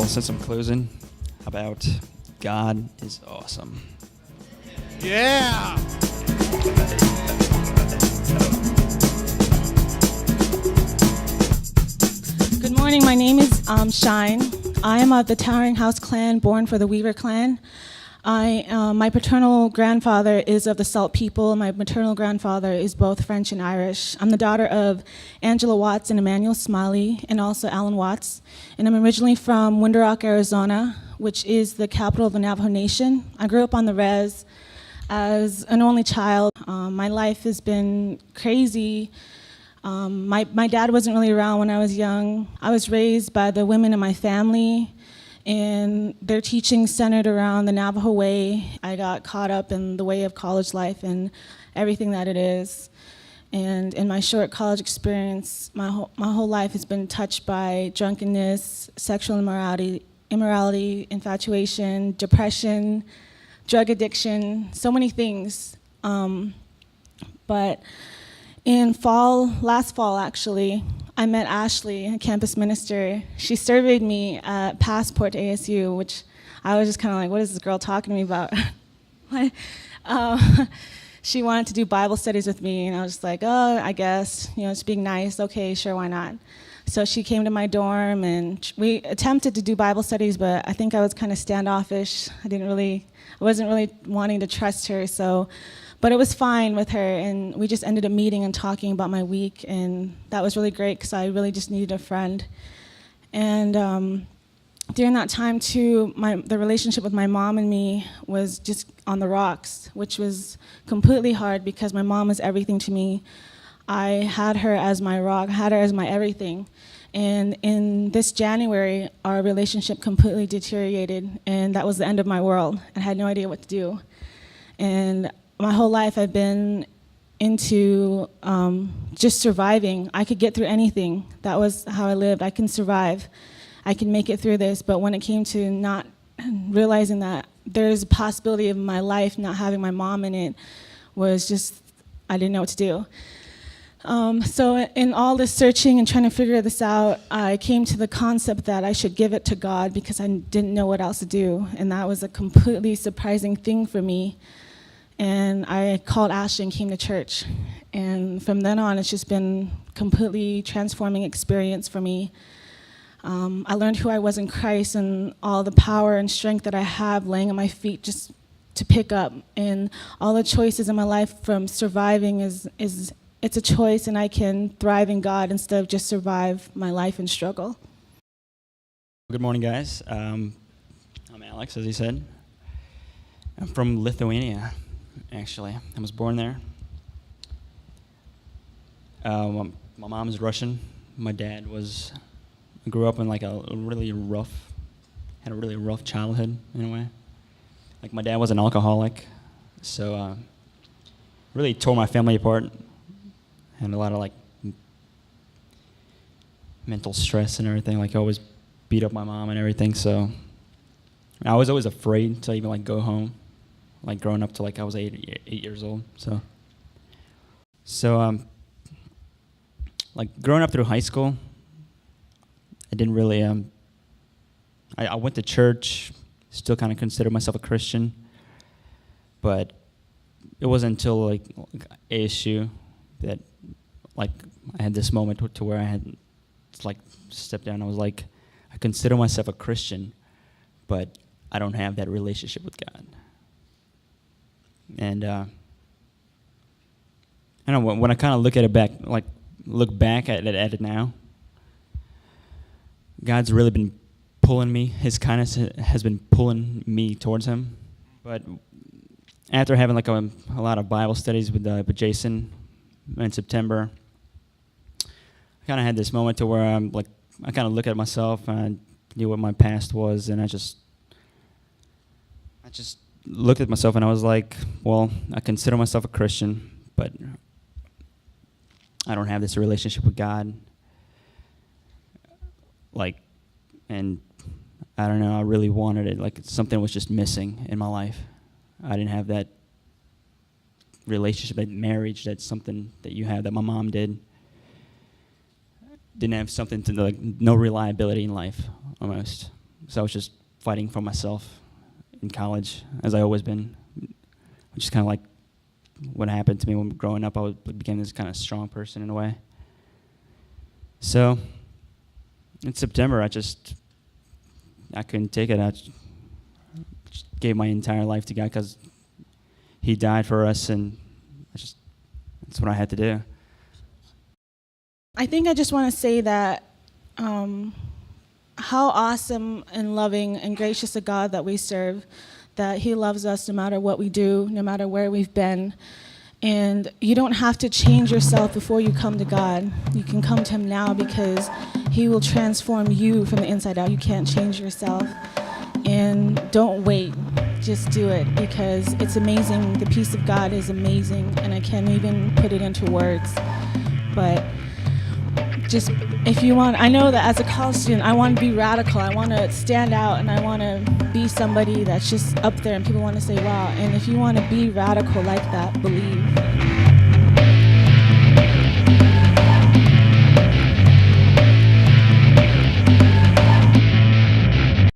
since I'm closing, about God is awesome. Yeah! Good morning, my name is Shine. I am of the Towering House clan, born for the Weaver clan. My paternal grandfather is of the Salt people, and my maternal grandfather is both French and Irish. I'm the daughter of Angela Watts and Emmanuel Smiley, and also Alan Watts. And I'm originally from Winter Rock, Arizona, which is the capital of the Navajo Nation. I grew up on the res as an only child. My life has been crazy. My dad wasn't really around when I was young. I was raised by the women in my family, and their teaching centered around the Navajo way. I got caught up in the way of college life and everything that it is. And in my short college experience, my whole life has been touched by drunkenness, sexual immorality, infatuation, depression, drug addiction, so many things. But in last fall actually, I met Ashley, a campus minister. She surveyed me at Passport to ASU, which I was just kind of like, what is this girl talking to me about? She wanted to do Bible studies with me, and I was just like, oh, I guess, just being nice. Okay, sure, why not? So she came to my dorm, and we attempted to do Bible studies, but I think I was kind of standoffish. I wasn't really wanting to trust her, but it was fine with her, and we just ended up meeting and talking about my week, and that was really great because I really just needed a friend. And during that time, too, the relationship with my mom and me was just on the rocks, which was completely hard because my mom was everything to me. I had her as my rock, had her as my everything. And in this January, our relationship completely deteriorated, and that was the end of my world. I had no idea what to do. And my whole life I've been into just surviving. I could get through anything. That was how I lived. I can survive. I can make it through this. But when it came to not realizing that there's a possibility of my life not having my mom in it, was just, I didn't know what to do. So in all this searching and trying to figure this out, I came to the concept that I should give it to God because I didn't know what else to do. And that was a completely surprising thing for me. And I called Ashley and came to church. And from then on, it's just been completely transforming experience for me. I learned who I was in Christ and all the power and strength that I have laying at my feet just to pick up. And all the choices in my life from surviving it's a choice, and I can thrive in God instead of just survive my life and struggle. Good morning, guys. I'm Alex, as he said. I'm from Lithuania, actually. I was born there. My mom is Russian. My dad grew up in like had a really rough childhood in a way. Like my dad was an alcoholic, so really tore my family apart. Had a lot of like mental stress and everything. Like I always beat up my mom and everything. So I was always afraid to even like go home. Like growing up to like I was 8 years old. So like growing up through high school, I didn't really I went to church, still kind of considered myself a Christian, but it wasn't until like ASU that like I had this moment to where I had like stepped down. I was like, I consider myself a Christian, but I don't have that relationship with God. And I don't know, when I kind of look back at it now, God's really been pulling me. His kindness has been pulling me towards Him. But after having like a lot of Bible studies with Jason in September, I kind of had this moment to where I kind of look at myself and I knew what my past was, and I just looked at myself and I was like, well, I consider myself a Christian, but I don't have this relationship with God. And I don't know, I really wanted it. Like something was just missing in my life. I didn't have that relationship, that marriage, that's something that you have that my mom did. Didn't have something to like no reliability in life almost. So I was just fighting for myself in college, as I always been, which is kind of like what happened to me when growing up. I became this kind of strong person in a way. So in September, I couldn't take it. I just gave my entire life to God because He died for us, and that's what I had to do. I think I just want to say that how awesome and loving and gracious a God that we serve, that He loves us no matter what we do, no matter where we've been. And you don't have to change yourself before you come to God. You can come to Him now because He will transform you from the inside out. You can't change yourself. And don't wait. Just do it, because it's amazing. The peace of God is amazing, and I can't even put it into words. But just, if you want, I know that as a college student, I want to be radical. I want to stand out, and I want to be somebody that's just up there, and people want to say, wow. And if you want to be radical like that, believe.